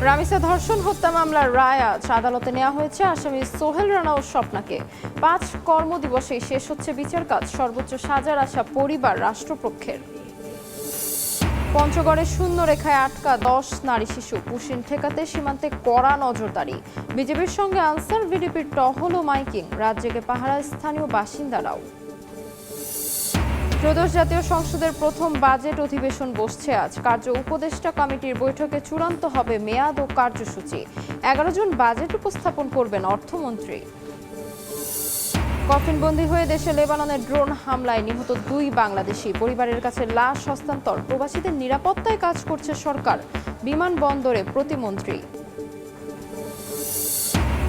রামিসা ধর্ষণ হত্যা মামলার রায় আজ আদালতে নেওয়া হয়েছে। আসামি সোহেল রানা ও স্বপ্নাকে ৫ কর্মদিবসেই শেষ হচ্ছে বিচার কাজ। সর্বোচ্চ সাজার আশা পরিবার রাষ্ট্রপক্ষের। পঞ্চগড়ে শূন্য রেখায় আটকা ১০ নারী শিশু। পুশিন ঠেকাতে সীমান্তে কড়া নজরদারি। বিজেপির সঙ্গে আনসার ভিডিপির টহল ও মাইকিং। রাত জেগে পাহারায় স্থানীয় বাসিন্দারাও। ত্রয়োদশ জাতীয় সংসদের প্রথম বাজেট অধিবেশন বসছে আজ। কার্য উপদেষ্টা কমিটির বৈঠকে চূড়ান্ত হবে মেয়াদ ও কার্যসূচি। ১১ জন বাজেট উপস্থাপন করবেন অর্থমন্ত্রী। কফিনবন্দি হয়ে দেশে লেবাননের ড্রোন হামলায় নিহত ২ বাংলাদেশি। পরিবারের কাছে লাশ হস্তান্তর। প্রবাসীদের নিরাপত্তায় কাজ করছে সরকার। বিমানবন্দরে প্রতিমন্ত্রী।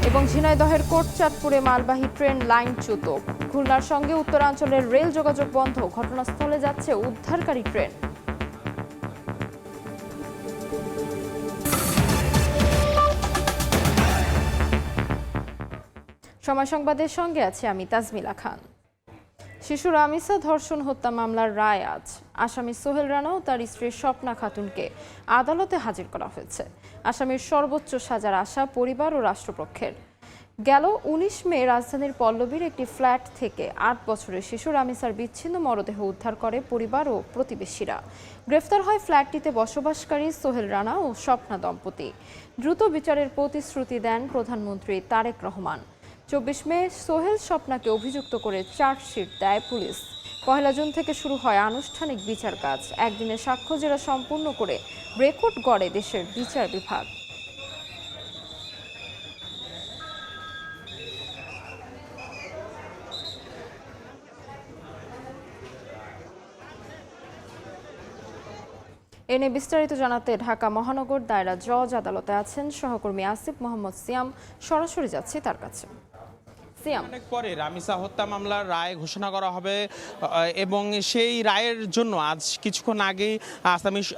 এবং ঝিনাইদহের কোটচাঁদপুরে মালবাহী ট্রেন লাইনচ্যুত। খুলনার সঙ্গে উত্তরাঞ্চলের রেল যোগাযোগ বন্ধ। ঘটনাস্থলে যাচ্ছে উদ্ধারকারী ট্রেন। সময় সংবাদের সঙ্গে আছে আমি তাজমিলা খান। শিশু রামিসা ধর্ষণ হত্যা মামলার রায় আজ। আসামি সোহেল রানা ও তার স্ত্রী স্বপ্না খাতুনকে আদালতে হাজির করা হয়েছে। আসামির সর্বোচ্চ সাজার আশা পরিবার ও রাষ্ট্রপক্ষের। গেল ১৯ মে রাজধানীর পল্লবীর একটি ফ্ল্যাট থেকে ৮ বছরের শিশু রামিসার বিচ্ছিন্ন মরদেহ উদ্ধার করে পরিবার ও প্রতিবেশীরা। গ্রেফতার হয় ফ্ল্যাটটিতে বসবাসকারী সোহেল রানা ও স্বপ্না দম্পতি। দ্রুত বিচারের প্রতিশ্রুতি দেন প্রধানমন্ত্রী তারেক রহমান। ২৪ মে সোহেল স্বপ্নাকে অভিযুক্ত করে চার্জশিট দেয় পুলিশ। ১ জুন থেকে শুরু হয় আনুষ্ঠানিক বিচার কাজ। একদিনে সাক্ষ্য জেরা সম্পূর্ণ করে রেকর্ড গড়ে দেশের বিচার বিভাগ। এনে বিস্তারিত জানাতে ঢাকা মহানগর দায়রা জজ আদালতে আছেন সহকর্মী আসিফ মোহাম্মদ সিয়াম। সরাসরি যাচ্ছি তার কাছে। অনেক পরে রামিসা হত্যা মামলার রায় ঘোষণা করা হবে এবং সেই রায়ের জন্য আজ কিছুক্ষণ আগেই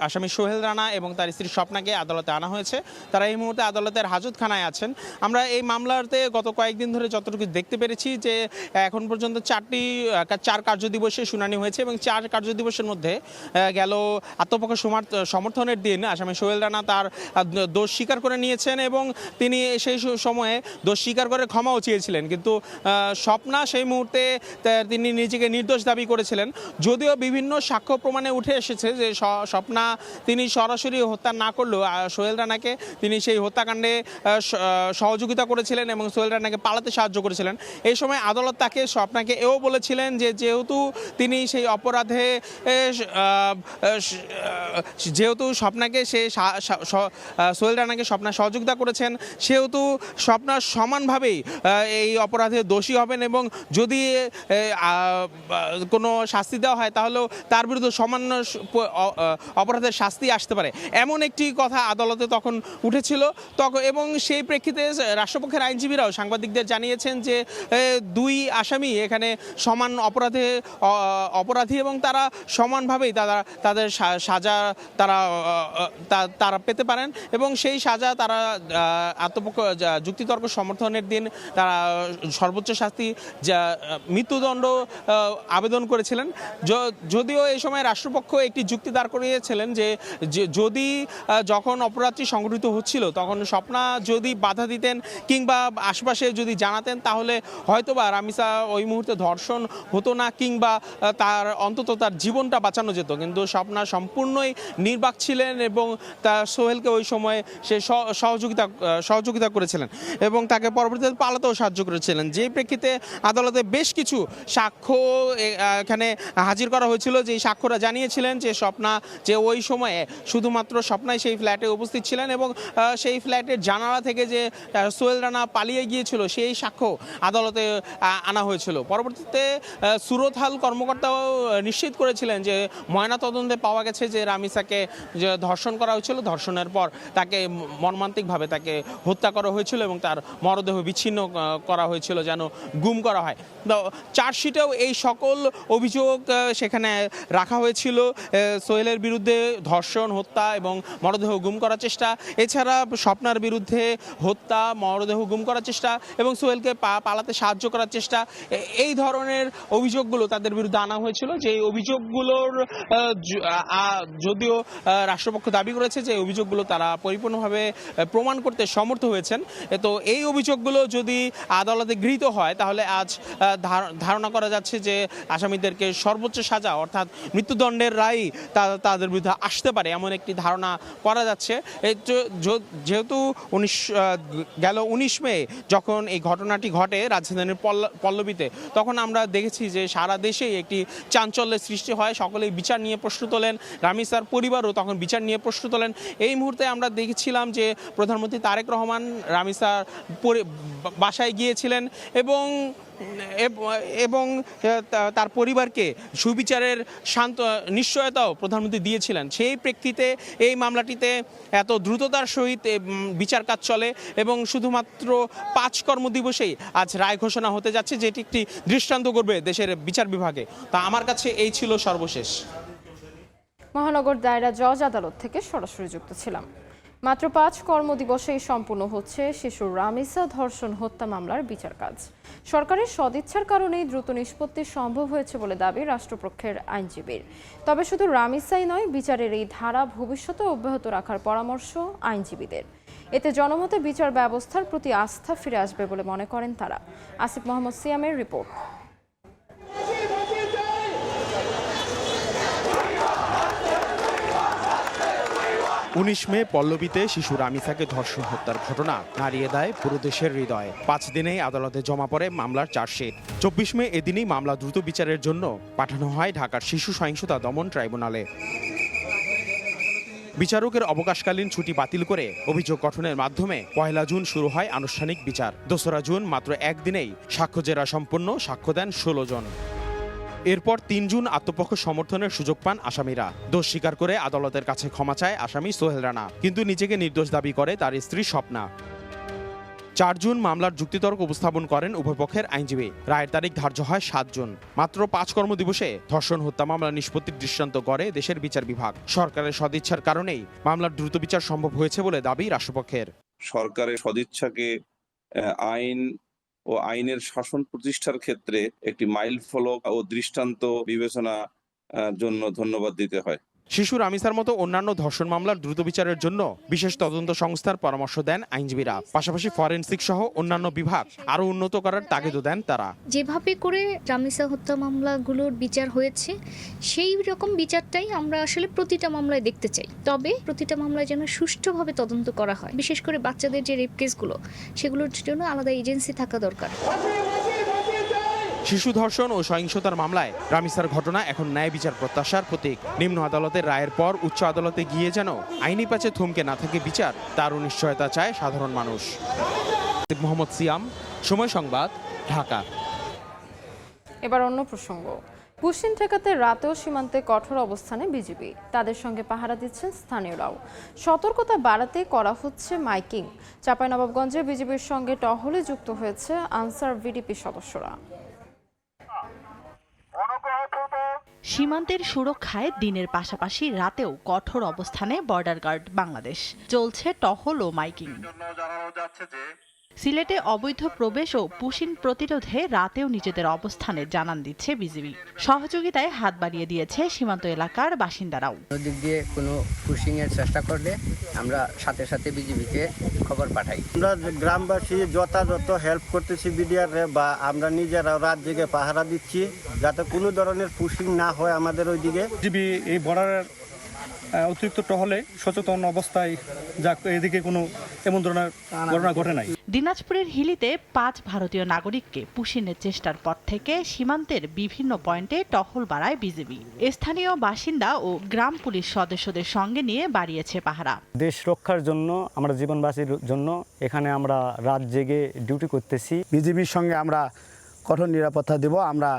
আসামি সোহেল রানা এবং তার স্ত্রী স্বপ্নাকে আদালতে আনা হয়েছে। তারা এই মুহূর্তে আদালতের হাজতখানায় আছেন। আমরা এই মামলাতে গত কয়েকদিন ধরে যতটুকু দেখতে পেরেছি যে এখন পর্যন্ত ৪ কার্যদিবসে শুনানি হয়েছে এবং ৪ কার্যদিবসের মধ্যে গেল আত্মপক্ষ সমর্থনের দিন আসামি সোহেল রানা তার দোষ স্বীকার করে নিয়েছেন এবং তিনি সেই সময়ে দোষ স্বীকার করে ক্ষমাও চেয়েছিলেন। কিন্তু স্বপ্না সেই মুহূর্তে তিনি নিজেকে নির্দোষ দাবি করেছিলেন। যদিও বিভিন্ন সাক্ষ্য প্রমাণে উঠে এসেছে যে স্বপ্না তিনি সরাসরি হত্যা না করলেও সোহেল রানাকে তিনি সেই হত্যাকাণ্ডে সহযোগিতা করেছিলেন এবং সোহেল রানাকে পালাতে সাহায্য করেছিলেন। এই সময় আদালত তাকে স্বপ্নাকে এও বলেছিলেন যে যেহেতু তিনি সেই অপরাধে যেহেতু স্বপ্নাকে সোহেল রানাকে স্বপ্না সহযোগিতা করেছেন সেহেতু স্বপ্না সমানভাবেই এই অপরাধে দোষী হবেন এবং যদি কোনো শাস্তি দেওয়া হয় তাহলেও তার বিরুদ্ধে সামান্য অপরাধের শাস্তি আসতে পারে, এমন একটি কথা আদালতে তখন উঠেছিল। এবং সেই প্রেক্ষিতে রাষ্ট্রপক্ষের আইনজীবীরাও সাংবাদিকদের জানিয়েছেন যে ২ আসামি এখানে সমান অপরাধী এবং তারা সমানভাবেই তাদের সাজা তারা পেতে পারেন এবং সেই সাজা তারা আত্মপক্ষ যুক্তিতর্ক সমর্থনের দিন তারা সর্বোচ্চ শাস্তি মৃত্যুদণ্ড আবেদন করেছিলেন। যদিও এই সময় রাষ্ট্রপক্ষ একটি যুক্তি দাঁড় করিয়েছিলেন যে যদি যখন অপরাধটি সংঘটিত হচ্ছিল তখন স্বপ্না যদি বাধা দিতেন কিংবা আশপাশে যদি জানাতেন তাহলে হয়তোবা রামিসা ওই মুহূর্তে ধর্ষণ হতো না কিংবা অন্তত তার জীবনটা বাঁচানো যেত। কিন্তু স্বপ্না সম্পূর্ণই নির্বাক ছিলেন এবং তার সোহেলকে ওই সময় সে সহযোগিতা করেছিলেন এবং তাকে পরবর্তীতে পালাতেও সাহায্য করেছিলেন। যে প্রেক্ষিতে আদালতে বেশ কিছু সাক্ষ্য এখানে হাজির করা হয়েছিল। যে সাক্ষ্যরা জানিয়েছিলেন যে স্বপ্না যে ওই সময়ে শুধুমাত্র স্বপ্নাই সেই ফ্ল্যাটে উপস্থিত ছিলেন এবং সেই ফ্ল্যাটের জানালা থেকে যে সোহেল রানা পালিয়ে গিয়েছিল সেই সাক্ষ্য আদালতে আনা হয়েছিল। পরবর্তীতে সুরতহাল কর্মকর্তাও নিশ্চিত করেছিলেন যে ময়নাতদন্তে পাওয়া গেছে যে রামিসাকে যে ধর্ষণ করা হয়েছিল, ধর্ষণের পর তাকে মর্মান্তিকভাবে তাকে হত্যা করা হয়েছিল এবং তার মরদেহ বিচ্ছিন্ন করা হয়েছিল হয়েছিল যেন গুম করা হয়। তো চার্জশিটেও এই সকল অভিযোগ সেখানে রাখা হয়েছিল। সোহেলের বিরুদ্ধে ধর্ষণ, হত্যা এবং মরদেহ গুম করার চেষ্টা, এছাড়া স্বপ্নার বিরুদ্ধে হত্যা, মরদেহ গুম করার চেষ্টা এবং সোহেলকে পালাতে সাহায্য করার চেষ্টা, এই ধরনের অভিযোগগুলো তাদের বিরুদ্ধে আনা হয়েছিল। যে অভিযোগগুলোর যদিও রাষ্ট্রপক্ষ দাবি করেছে যে অভিযোগগুলো তারা পরিপূর্ণভাবে প্রমাণ করতে সমর্থ হয়েছেন। তো এই অভিযোগগুলো যদি আদালতে গৃহীত হয় তাহলে আজ ধারণা করা যাচ্ছে যে আসামিদেরকে সর্বোচ্চ সাজা অর্থাৎ মৃত্যুদণ্ডের রায় তাদের বিরুদ্ধে আসতে পারে, এমন একটি ধারণা করা যাচ্ছে। যেহেতু 19 মে যখন এই ঘটনাটি ঘটে রাজধানীর পল্লবীতে, তখন আমরা দেখেছি যে সারা দেশেই একটি চাঞ্চল্যের সৃষ্টি হয়। সকলেই বিচার নিয়ে প্রশ্ন তোলেন, রামিসার পরিবারও তখন বিচার নিয়ে প্রশ্ন তোলেন। এই মুহূর্তে আমরা দেখেছিলাম যে প্রধানমন্ত্রী তারেক রহমান রামিসার বাসায় গিয়েছিলেন এবং তার পরিবারকে সুবিচারের নিশ্চয়তাও প্রধানমন্ত্রী দিয়েছিলেন। সেই প্রেক্ষিতে এই মামলাটিতে এত দ্রুততার সহিত বিচার কাজ চলে এবং শুধুমাত্র 5 কর্মদিবসেই আজ রায় ঘোষণা হতে যাচ্ছে, যেটি একটি দৃষ্টান্ত করবে দেশের বিচার বিভাগে। তা আমার কাছে এই ছিল সর্বশেষ। মহানগর দায়রা জজ আদালত থেকে সরাসরি যুক্ত ছিলাম। মাত্র 5 কর্মদিবসেই সম্পূর্ণ হচ্ছে শিশু রামিসা ধর্ষণ হত্যা মামলার বিচার কাজ। সরকারের সদিচ্ছার কারণেই দ্রুত নিষ্পত্তি সম্ভব হয়েছে বলে দাবি রাষ্ট্রপক্ষের আইনজীবীর। তবে শুধু রামিসাই নয়, বিচারের এই ধারা ভবিষ্যতে অব্যাহত রাখার পরামর্শ আইনজীবীদের। এতে জনমতে বিচার ব্যবস্থার প্রতি আস্থা ফিরে আসবে বলে মনে করেন তারা। আসিফ মোহাম্মদ সিয়ামের রিপোর্ট। 19 মে পল্লবীতে শিশু রামিসাকে ধর্ষণ হত্যার ঘটনা নাড়িয়ে দেয় পুরো দেশের হৃদয়। 5 দিনেই আদালতে জমা পড়ে মামলার চার্জশিট। 24 মে এদিনই মামলা দ্রুত বিচারের জন্য পাঠানো হয় ঢাকার শিশু সহিংসতা দমন ট্রাইব্যুনালে। বিচারকের অবকাশকালীন ছুটি বাতিল করে অভিযোগ গঠনের মাধ্যমে 1 জুন শুরু হয় আনুষ্ঠানিক বিচার। 2 জুন মাত্র একদিনেই সাক্ষ্য জেরা সম্পন্ন, সাক্ষ্য দেন 16 জন। এরপর 3 জুন আত্মপক্ষ সমর্থনের সুযোগ পান আসামিরা। দোষ স্বীকার করে আদালতের কাছে ক্ষমা চায় আসামি সোহেল রানা, কিন্তু নিজেকে নির্দোষ দাবি করে তার স্ত্রী স্বপ্না। 4 জুন মামলার যুক্তিতর্ক উপস্থাপন করেন উভয় পক্ষের আইনজীবী। রায়ের তারিখ ধার্য হয় 7 জুন। মাত্র 5 কর্মদিবসে ধর্ষণ হত্যা মামলা নিষ্পত্তির দৃষ্টান্ত গড়ে দেশের বিচার বিভাগ। সরকারের সদিচ্ছার কারণেই মামলার দ্রুত বিচার সম্ভব হয়েছে বলে দাবি রাষ্ট্রপক্ষের। সরকারের সদিচ্ছাকে আইন ও আইনের শাসন প্রতিষ্ঠার ক্ষেত্রে একটি মাইল ফলক ও দৃষ্টান্ত বিবেচনা জন্য ধন্যবাদ দিতে হয়। শিশু রামিসার মতো অন্যান্য ধর্ষণ মামলার দ্রুত বিচারের জন্য বিশেষ তদন্ত সংস্থার পরামর্শ দেন আইনজীবীরা। পাশাপাশি ফরেনসিক সহ অন্যান্য বিভাগ আরও উন্নত করার তাগিদও দেন তারা। যেভাবে করে রামিসা হত্যা মামলাগুলোর বিচার হয়েছে সেই রকম বিচারটাই আমরা আসলে প্রতিটা মামলায় দেখতে চাই। তবে প্রতিটা মামলায় যেন সুষ্ঠুভাবে তদন্ত করা হয়। বিশেষ করে বাচ্চাদের যে রেপ কেসগুলো, সেগুলোর জন্য আলাদা এজেন্সি থাকা দরকার। শিশু ধর্ষণ ও সহিংসতার মামলায় রামিসার ঘটনা এখন ন্যায় বিচার প্রত্যাশার প্রতীক। নিম্ন আদালতের রায়ের পর উচ্চ আদালতে গিয়ে যেন আইনি প্যাচে থমকে না থাকে বিচার, তারও নিশ্চয়তা চায় সাধারণ মানুষ। মোহাম্মদ সিয়াম, সময় সংবাদ, ঢাকা। এবার অন্য প্রসঙ্গ। পুশিন ঠেকাতে রাতেও সীমান্তে কঠোর অবস্থানে বিজিবি। তাদের সঙ্গে পাহারা দিচ্ছেন স্থানীয়রাও। সতর্কতা বাড়াতে করা হচ্ছে মাইকিং। চাঁপাইনবাবগঞ্জে বিজিবির সঙ্গে টহলে যুক্ত হয়েছে আনসার ভিডিপি সদস্যরা। সীমান্তের সুরক্ষায় দিনের পাশাপাশি রাতেও কঠোর অবস্থানে বর্ডার গার্ড বাংলাদেশ। চলছে টহল ও মাইকিং। সিলেটে অবৈধ প্রবেশ ও পুশিন প্রতিরোধে রাতেও নিজেদের অবস্থানে জানান দিচ্ছে বিজিবি। সহযোগিতায় হাত বাড়িয়ে দিয়েছে সীমান্ত এলাকার বাসিন্দারাও। নদীর দিয়ে কোনো পুশিং এর চেষ্টা করলে আমরা সাথে সাথে বিজিবিকে খবর পাঠাই। আমরা গ্রামবাসী যথাযথ হেল্প করতেছি বিডিআর বা আমরা নিজেরা রাত জেগে পাহারা দিচ্ছি যাতে কোনো ধরনের পুশিং না হয় আমাদের ওইদিকে। বিজিবি এই বর্ডারের অতিরিক্ত টহলে সচেতন অবস্থায় যা এদিকে কোনো এমন ধরনের ঘটনা ঘটে নাই। দিনাজপুরের হিলিতে 5 ভারতীয় নাগরিককে পুশিনের চেষ্টার পর থেকে সীমান্তের বিভিন্ন পয়েন্টে টহল বাড়ায় বিজিবি। স্থানীয় বাসিন্দা ও গ্রাম পুলিশ সদস্যদের সঙ্গে নিয়ে বাড়িয়েছে পাহারা। দেশ রক্ষার জন্য, আমরা জীবনবাসীর জন্য এখানে আমরা রাত জেগে ডিউটি করতেছি। বিজিবির সঙ্গে আমরা কঠোর নিরাপত্তা দেব, আমরা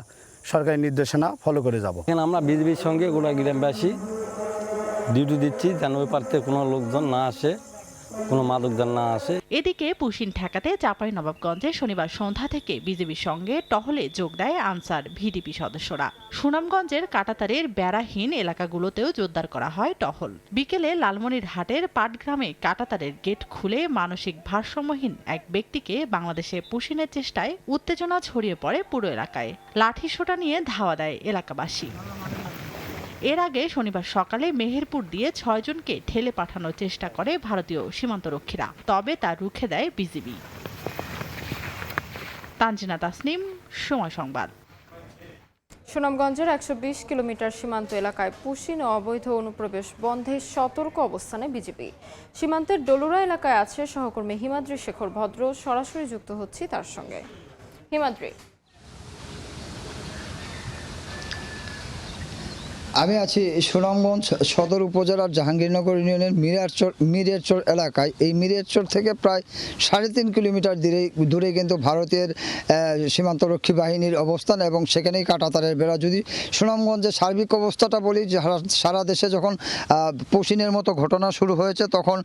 সরকারি নির্দেশনা ফলো করে যাব। এখানে আমরা বিজিবির সঙ্গে গোটা গ্রামবাসী ডিউটি দিচ্ছি যেন ওই পার থেকে কোনো লোকজন না আসে, কোনো মাদকদ্রব্য না আসে। এদিকে পুশিন ঠেকাতে চাঁপাইনবাবগঞ্জে শনিবার সন্ধ্যা থেকে বিজিবির সঙ্গে টহলে যোগ দেয় আনসার ভিডিপি সদস্যরা। সুনামগঞ্জের কাঁটাতারের বেড়াহীন এলাকাগুলোতেও জোরদার করা হয় টহল। বিকেলে লালমনিরহাটের পাটগ্রামে কাঁটাতারের গেট খুলে মানসিক ভারসাম্যহীন এক ব্যক্তিকে বাংলাদেশে পুশিনের চেষ্টায় উত্তেজনা ছড়িয়ে পড়ে পুরো এলাকায়। লাঠিসোঁটা নিয়ে ধাওয়া দেয় এলাকাবাসী। এর আগে শনিবার সকালে মেহেরপুর দিয়ে 6 জনকে ঠেলে পাঠানোর চেষ্টা করে ভারতীয় সীমান্তরক্ষীরা, তবে তা রুখে দেয় বিজিবি। তানজিনা তাসনিম, সময় সংবাদ। সুনামগঞ্জের 120 কিলোমিটার সীমান্ত এলাকায় পুশিন ও অবৈধ অনুপ্রবেশ বন্ধে সতর্ক অবস্থানে বিজিবি। সীমান্তের ডলুরা এলাকায় আছে সহকর্মী হিমাদ্রি শেখর ভদ্র, সরাসরি যুক্ত হচ্ছি তার সঙ্গে। হিমাদ্রি, আমি আছি সুনামগঞ্জ সদর উপজেলার জাহাঙ্গীরনগর ইউনিয়নের মিরেরচর এলাকায়। এই মিরেরচর থেকে প্রায় 3.5 কিলোমিটার দূরে কিন্তু ভারতের সীমান্তরক্ষী বাহিনীর অবস্থান এবং সেখানেই কাঁটাতারের বেড়া। যদি সুনামগঞ্জের সার্বিক অবস্থাটা বলি, সারা দেশে যখন পুশিনের মতো ঘটনা শুরু হয়েছে তখন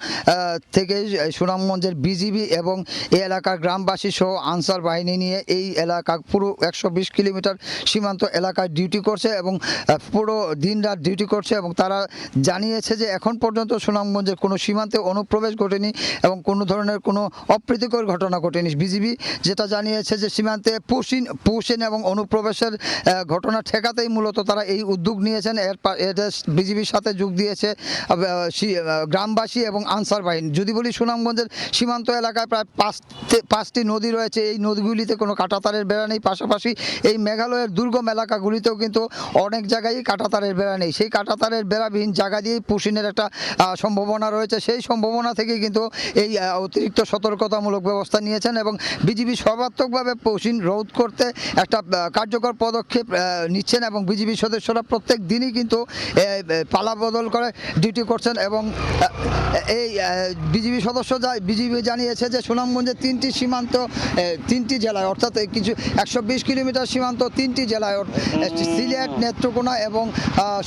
থেকেই সুনামগঞ্জের বিজিবি এবং এই এলাকার গ্রামবাসী সহ আনসার বাহিনী নিয়ে এই এলাকা পুরো 120 কিলোমিটার সীমান্ত এলাকায় ডিউটি করছে এবং পুরো দিন রাত ডিউটি করছে এবং তারা জানিয়েছে যে এখন পর্যন্ত সুনামগঞ্জের কোনো সীমান্তে অনুপ্রবেশ ঘটেনি এবং কোনো ধরনের কোনো অপ্রীতিকর ঘটনা ঘটেনি। বিজিবি যেটা জানিয়েছে যে সীমান্তে পুশিন এবং অনুপ্রবেশের ঘটনা ঠেকাতেই মূলত তারা এই উদ্যোগ নিয়েছেন। এর বিজিবির সাথে যোগ দিয়েছে গ্রামবাসী এবং আনসার বাহিনী। যদি বলি সুনামগঞ্জের সীমান্ত এলাকায় প্রায় 5টি নদী রয়েছে, এই নদীগুলিতে কোনো কাঁটাতারের বেড়া নেই। পাশাপাশি এই মেঘালয়ের দুর্গম এলাকাগুলিতেও কিন্তু অনেক জায়গায় কাঁটাতারের বেড়া নেই। সেই কাঁটাতারের বেড়াবিহীন জায়গা দিয়েই পুশিনের একটা সম্ভাবনা রয়েছে। সেই সম্ভাবনা থেকে কিন্তু এই অতিরিক্ত সতর্কতামূলক ব্যবস্থা নিয়েছেন এবং বিজিবি সর্বাত্মকভাবে পুশিন রোধ করতে একটা কার্যকর পদক্ষেপ নিচ্ছেন এবং বিজিবি সদস্যরা প্রত্যেক দিনই কিন্তু পালা বদল করে ডিউটি করছেন এবং এই বিজিবি বিজিবি জানিয়েছে যে সুনামগঞ্জের 3টি সীমান্ত 3টি জেলায়, অর্থাৎ কিছু 120 কিলোমিটার সীমান্ত 3টি জেলায়, সিলেট, নেত্রকোনা এবং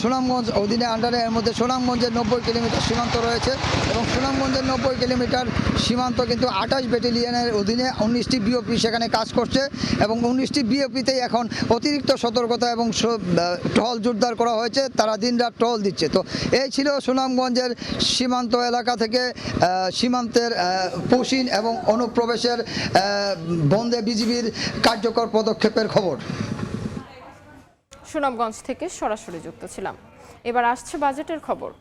সুনামগঞ্জ অধীনে আন্ডারে। এর মধ্যে সুনামগঞ্জের 90 কিলোমিটার সীমান্ত রয়েছে এবং সুনামগঞ্জের 90 কিলোমিটার সীমান্ত কিন্তু 28 ব্যাটালিয়নের অধীনে 19টি বিওপি সেখানে কাজ করছে এবং 19টি বিওপিতেই এখন অতিরিক্ত সতর্কতা এবং টহল জোরদার করা হয়েছে। তারা দিনরাত টহল দিচ্ছে। তো এই ছিল সুনামগঞ্জের সীমান্ত এলাকা থেকে সীমান্তের পুশিন এবং অনুপ্রবেশের বন্ধে বিজিবির কার্যকর পদক্ষেপের খবর। সুনামগঞ্জ থেকে সরাসরি যুক্ত ছিলাম। এবার আসছে বাজেটের খবর।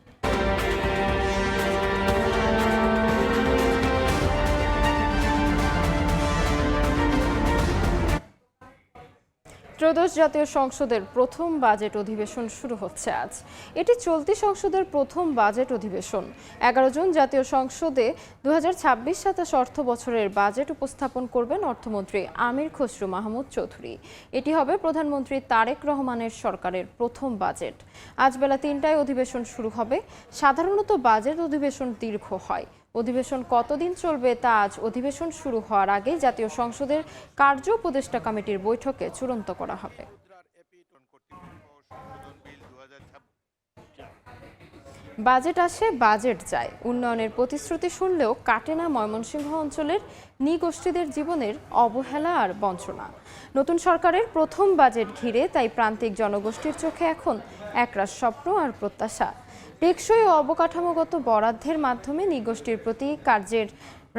ত্রয়োদশ জাতীয় সংসদের প্রথম বাজেট অধিবেশন শুরু হচ্ছে আজ। এটি চলতি সংসদের প্রথম বাজেট অধিবেশন। 11 জুন জাতীয় সংসদে 2026-27 অর্থ বছরের বাজেট উপস্থাপন করবেন অর্থমন্ত্রী আমির খসরু মাহমুদ চৌধুরী। এটি হবে প্রধানমন্ত্রী তারেক রহমানের সরকারের প্রথম বাজেট। আজ বেলা 3টায় অধিবেশন শুরু হবে। সাধারণত বাজেট অধিবেশন দীর্ঘ হয়। অধিবেশন কতদিন চলবে তা আজ অধিবেশন শুরু হওয়ার আগে জাতীয় সংসদের কার্য উপদেষ্টা কমিটির বৈঠকে চূড়ান্ত করা হবে। বাজেট আসে, বাজেট যায়। উন্নয়নের প্রতিশ্রুতি শুনলেও কাটে না ময়মনসিংহ অঞ্চলের নৃগোষ্ঠীদের জীবনের অবহেলা আর বঞ্চনা। নতুন সরকারের প্রথম বাজেট ঘিরে তাই প্রান্তিক জনগোষ্ঠীর চোখে এখন একরাশ স্বপ্ন আর প্রত্যাশা। টেকসই ও অবকাঠামোগত বরাদ্দের মাধ্যমে নৃগোষ্ঠীর প্রতি কার্যের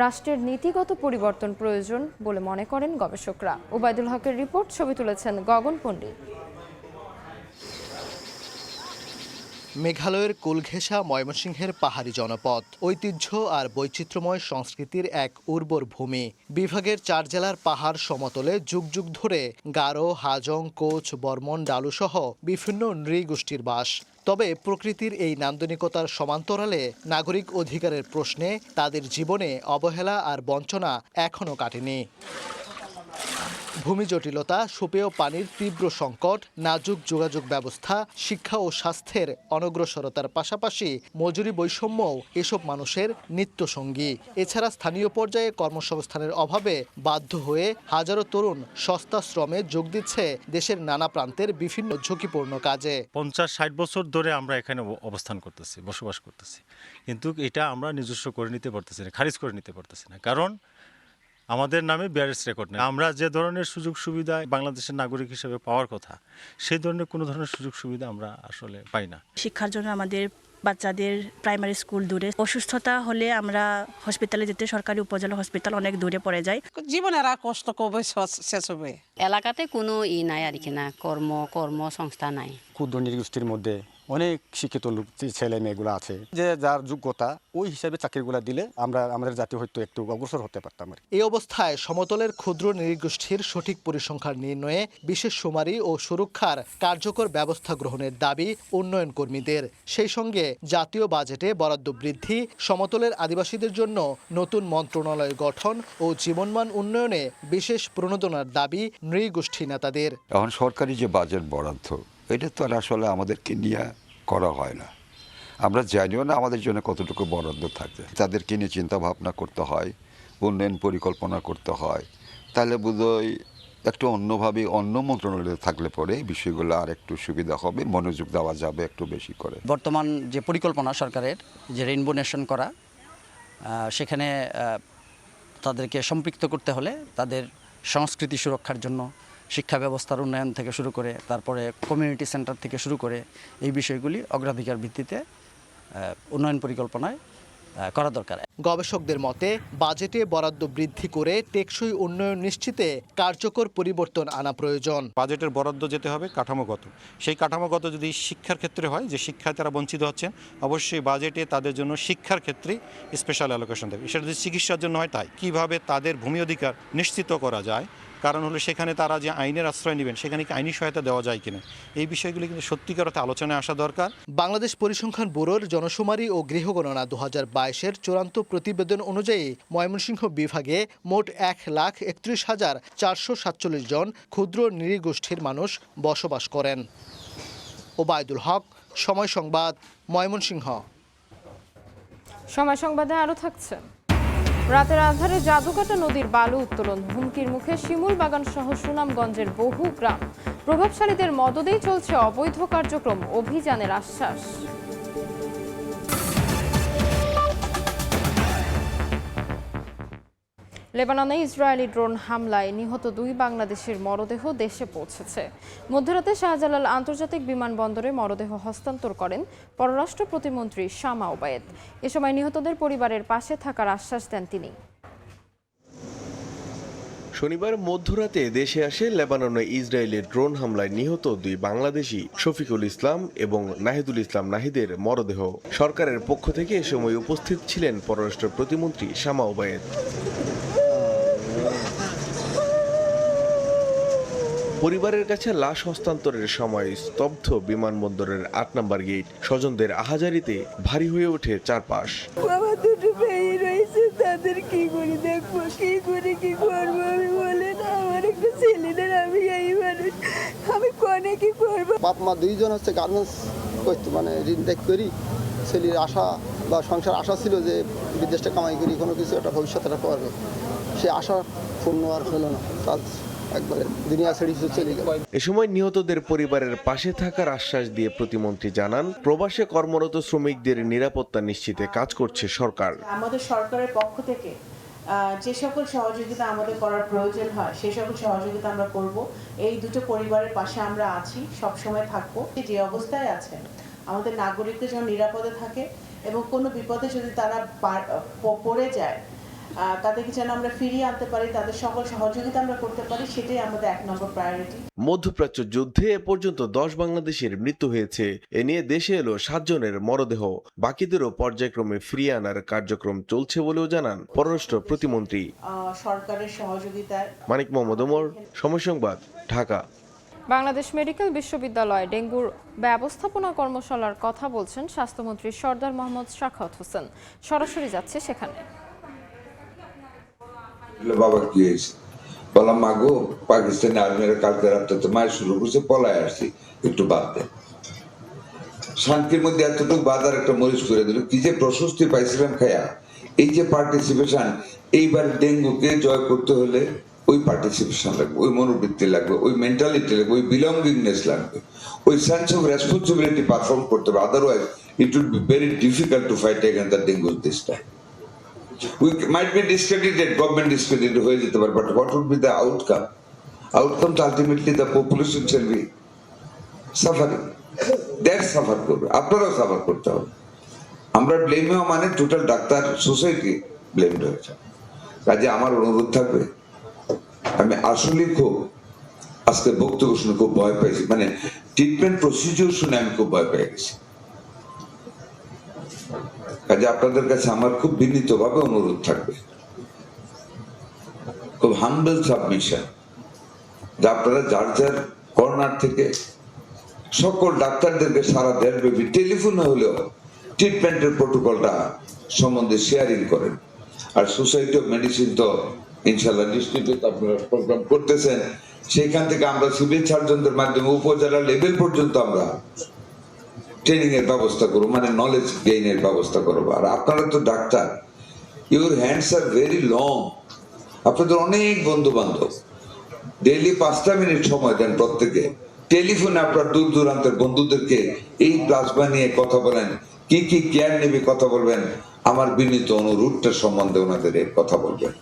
রাষ্ট্রের নীতিগত পরিবর্তন প্রয়োজন বলে মনে করেন গবেষকরা। ওবায়দুল হকের রিপোর্ট, ছবি তুলেছেন গগন পণ্ডিত। মেঘালয়ের কুলঘেঁষা ময়মনসিংহের পাহাড়ি জনপদ, ঐতিহ্য আর বৈচিত্র্যময় সংস্কৃতির এক উর্বর ভূমি। বিভাগের 4 জেলার পাহাড় সমতলে যুগ যুগ ধরে গারো, হাজং, কোচ, বর্মন, ডালু সহ বিভিন্ন নৃগোষ্ঠীর বাস। তবে প্রকৃতির এই নান্দনিকতার সমান্তরালে নাগরিক অধিকারের প্রশ্নে তাদের জীবনে অবহেলা আর বঞ্চনা এখনও কাটেনি। ভূমি জটিলতা, সুপেয় পানির তীব্র সংকট, নাজুক যোগাযোগ ব্যবস্থা, শিক্ষা ও স্বাস্থ্যের অনগ্রসরতার পাশাপাশি মজুরি বৈষম্যও এসব মানুষের নিত্যসঙ্গী। এছাড়া স্থানীয় পর্যায়ে কর্মসংস্থানের অভাবে বাধ্য হয়ে হাজারো তরুণ সস্তা শ্রমে যোগ দিচ্ছে দেশের নানা প্রান্তের বিভিন্ন ঝুঁকিপূর্ণ কাজে। 50-60 বছর ধরে আমরা এখানে অবস্থান করতেছি, বসবাস করতেছি, কিন্তু এটা আমরা নিজস্ব করে নিতে পারতেছি না, খারিজ করে নিতে পারতেছি না, কারণ আমাদের নামে বিআরএস রেকর্ড নেই। আমরা যে ধরনের সুযোগ সুবিধা বাংলাদেশের নাগরিক হিসেবে পাওয়ার কথা, সেই ধরনের কোনো ধরনের সুযোগ সুবিধা আমরা আসলে পাই না। শিক্ষার জন্য আমাদের বাচ্চাদের প্রাইমারি স্কুল দূরে, অসুস্থতা হলে আমরা হসপিটালে যেতে সরকারি উপজেলা হসপিটাল অনেক দূরে পড়ে যায়। জীবনের আর কষ্ট কবে শেষ হবে? এলাকাতে কোনো নাই আর কি না, কর্মসংস্থা নাই। ক্ষুদ্র নৃগোষ্ঠীর মধ্যে অনেক শিক্ষিত লোক ছেলে মেয়েগুলো আছে, যে যার যোগ্যতা ওই হিসাবে চাকরিগুলো দিলে আমরা আমাদের জাতি হয়তো একটু অগ্রসর হতে পারতাম। এই অবস্থায় সমতলের ক্ষুদ্র নৃগোষ্ঠীর সঠিক পরিসংখ্যান নির্ণয়ে বিশেষ শুমারি ও সুরক্ষার কার্যকর ব্যবস্থা গ্রহণের দাবি উন্নয়ন কর্মীদের। সেই সঙ্গে জাতীয় বাজেটে বরাদ্দ বৃদ্ধি, সমতলের আদিবাসীদের জন্য নতুন মন্ত্রণালয় গঠন ও জীবনমান উন্নয়নে বিশেষ প্রণোদনার দাবি নৃগোষ্ঠী নেতাদের। এখন সরকারি যে বাজেট বরাদ্দ, এটা তো আসলে আমাদেরকে নিয়ে করা হয় না। আমরা জানিও না আমাদের জন্য কতটুকু বরাদ্দ থাকে। তাদেরকে নিয়ে চিন্তা ভাবনা করতে হয়, উন্নয়ন পরিকল্পনা করতে হয়। তাহলে বোধহয় একটু অন্যভাবে অন্য মন্ত্রণালয়ে থাকলে পরে বিষয়গুলো আর একটু সুবিধা হবে, মনোযোগ দেওয়া যাবে একটু বেশি করে। বর্তমান যে পরিকল্পনা সরকারের, যে রেইনবো নেশন করা, সেখানে তাদেরকে সম্পৃক্ত করতে হলে তাদের সংস্কৃতি সুরক্ষার জন্য শিক্ষা ব্যবস্থার উন্নয়ন থেকে শুরু করে তারপরে কমিউনিটি সেন্টার থেকে শুরু করে এই বিষয়গুলি অগ্রাধিকার ভিত্তিতে উন্নয়ন পরিকল্পনায় করা দরকার। গবেষকদের মতে বাজেটে বরাদ্দ বৃদ্ধি করে টেকসই উন্নয়ন নিশ্চিতে কার্যকর পরিবর্তন আনা প্রয়োজন। বাজেটের বরাদ্দ যেতে হবে কাঠামোগত, সেই কাঠামোগত যদি শিক্ষার ক্ষেত্রে হয়, যে শিক্ষায় তারা বঞ্চিত হচ্ছেন, অবশ্যই বাজেটে তাদের জন্য শিক্ষার ক্ষেত্রে স্পেশাল অ্যালোকেশন দেবে। সেটা যদি চিকিৎসার জন্য হয় তাই। কিভাবে তাদের ভূমি অধিকার নিশ্চিত করা যায়, কারণ হলো সেখানে তারা যে আইনের আশ্রয় নেবেন, সেখানে কি আইনি সহায়তা দেওয়া যায় কিনা, এই বিষয়গুলি কিন্তু সত্যিকার অর্থে আলোচনায় আসা দরকার। বাংলাদেশ পরিসংখ্যান ব্যুরোর জনশুমারি ও গৃহগণনা 2022-এর চূড়ান্ত প্রতিবেদন অনুযায়ী ময়মনসিংহ বিভাগে মোট 1,31,447 জন ক্ষুদ্র নৃগোষ্ঠীর মানুষ বসবাস করেন। ওবায়দুল হক, সময় সংবাদ, ময়মনসিংহ। সময় সংবাদে আরও থাকছে। রাতের আঁধারে জাদুকাটা নদীর বালু উত্তোলন, হুমকির মুখে শিমুল বাগান সহ সুনামগঞ্জের বহু গ্রাম। প্রভাবশালীদের মদদেই চলছে অবৈধ কার্যক্রম, অভিযানের আশ্বাস। লেবাননে ইসরায়েলি ড্রোন হামলায় নিহত 2 বাংলাদেশের মরদেহ দেশে পৌঁছেছে। মধ্যরাতে শাহজালাল আন্তর্জাতিক বিমানবন্দরে মরদেহ হস্তান্তর করেন পররাষ্ট্র প্রতিমন্ত্রী শামা ওবায়েদ। এ সময় নিহতদের পরিবারের পাশে থাকার আশ্বাস দেন তিনি। শনিবার মধ্যরাতে দেশে আসে লেবাননে ইসরায়েলের ড্রোন হামলায় নিহত 2 বাংলাদেশি শফিকুল ইসলাম এবং নাহিদুল ইসলাম নাহিদের মরদেহ। সরকারের পক্ষ থেকে এ সময় উপস্থিত ছিলেন পররাষ্ট্র প্রতিমন্ত্রী শামা ওবায়েদ। পরিবারের কাছে লাশ হস্তান্তরের সময় স্তব্ধ বিমানবন্দরের 8 নম্বর গেট। স্বজনদের আহাজারিতে ভারী হয়ে ওঠে চারপাশ। আমার দুটো মেয়ে রয়েছে, তাদের কি করে দেখবো, কি করে কি করবো আমি বলেন। আমার একটা ছেলেদের, আমি এই মানুষ, আমি কোনে কি করবো। বাপ মা 2 জন হচ্ছে গার্মেন্টস করতো, মানে ঋণ দেখ করি। ছেলের আশা বা সংসার আশা ছিল যে বিদেশটা কামাই করি, কোনো কিছু একটা ভবিষ্যৎ একটা করবে। সে আশা পূর্ণ আর হলো না, কাজ একবারে দুনিয়া ছেড়ে চলে গেল। এ সময় নিহতদের পরিবারের পাশে থাকার আশ্বাস দিয়ে প্রতিমন্ত্রী জানান, প্রবাসে কর্মরত শ্রমিকদের নিরাপত্তা নিশ্চিতে কাজ করছে সরকার। আমাদের সরকারের পক্ষ থেকে যে সকল সহযোগিতা আমাদের করার প্রয়োজন হয়, সেই সকল সহযোগিতা আমরা করব। এই দুটো পরিবারের পাশে আমরা আছি, সব সময় থাকবো। যে অবস্থায় আছেন আমাদের নাগরিকদের যেন নিরাপদে থাকে এবং কোনো বিপদে যদি তারা পড়ে যায়, তাদেরকে যেন আমরা ফিরিয়ে আনতে পারি, তাদের সকল সহযোগিতা আমরা করতে পারি, সেটাই আমাদের 1 নম্বর প্রায়োরিটি। মধ্যপ্রাচ্য যুদ্ধে এ পর্যন্ত 10 বাংলাদেশের মৃত্যু হয়েছে। এ নিয়ে দেশে এলো 7 জনের মরদেহ। বাকিদেরও পর্যায়ক্রমে ফিরিয়ে আনার কার্যক্রম চলছে বলেও জানান পররাষ্ট্র প্রতিমন্ত্রী। সরকারের সহযোগিতায়। মানিক মোহাম্মদ ওমর, সময় সংবাদ, ঢাকা। বাংলাদেশ মেডিকেল বিশ্ববিদ্যালয়ে ডেঙ্গুর ব্যবস্থাপনা কর্মশালার কথা বলছেন স্বাস্থ্যমন্ত্রী সরদার মোহাম্মদ শাখাওয়াত হোসেন। সরাসরি যাচ্ছে সেখানে। বাবা কি হয়েছে, বললাম মাগো পাকিস্তানি আর্মিরা কালকে রাত্রে তো মায়ের শুরু করছে, পলায় আসছি, একটু বাদ দেন। শান্তির মধ্যে এতটুকু বাধার একটা মরিচ করে দিল, কি যে প্রশস্তি পাইছিলাম খায়া। এই যে পার্টিসিপেশন, এইবার ডেঙ্গুকে জয় করতে হলে ওই পার্টিসিপেশন লাগবে, ওই মনোবৃত্তি লাগবে, ওই মেন্টালিটি লাগবে, ওই বিলঙ্গিংনেস লাগবে, ওই সেন্স অফ রেসপন্সিবিলিটি পারফর্ম করতে হবে। Otherwise it will be very difficult to fight against the dengue this time. We might be discredited, government discredited হয়ে যেতে পারে, but what would be the outcome? Outcome ultimately the population shall be suffering. That suffer করবে, আপনারাও suffer করতে হবে। আমরা ব্লেমেও মানে total doctor society blamed হয়েছে। কাজে আমার অনুরোধ থাকবে, আমি আসলে খুব আজকে বক্তব্য শুনে খুব ভয় পাইছি, মানে ট্রিটমেন্ট প্রসিডিউর শুনে আমি খুব ভয় পেয়ে গেছি। কাজে আপনাদের কাছে আমার খুব বিনীতভাবে অনুরোধ থাকবে, খুব হাম্বল সাবমিশন, যে আপনারা যার যার কর্নার থেকে সকল ডাক্তারদেরকে সারা দেশব্যাপী টেলিফোনে হলেও ট্রিটমেন্টের প্রোটোকলটা সম্বন্ধে শেয়ারিং করেন। আর সোসাইটি অফ মেডিসিন তো ইনশাল্লাহ ডিস্ট্রিক্টে আপনারা প্রোগ্রাম করতেছেন, সেখান থেকে আমরা সিভিল সার্জনদের মাধ্যমে উপজেলা লেভেল পর্যন্ত আমরা ট্রেনিং এর ব্যবস্থা করবো, মানে নলেজ গেইনের ব্যবস্থা করবো। আর আপনারা তো doctor, your hands are very long, আপনাদের অনেক বন্ধু বান্ধব, ডেইলি 5টা মিনিট সময় দেন প্রত্যেকে, টেলিফোনে আপনার দূর দূরান্তের বন্ধুদেরকে এই প্লাজমা নিয়ে কথা বলেন, কি কি কেয়ার নেবে কথা বলবেন। আমার বিনীত অনুরোধটা সম্বন্ধে ওনাদের কথা বলবেন।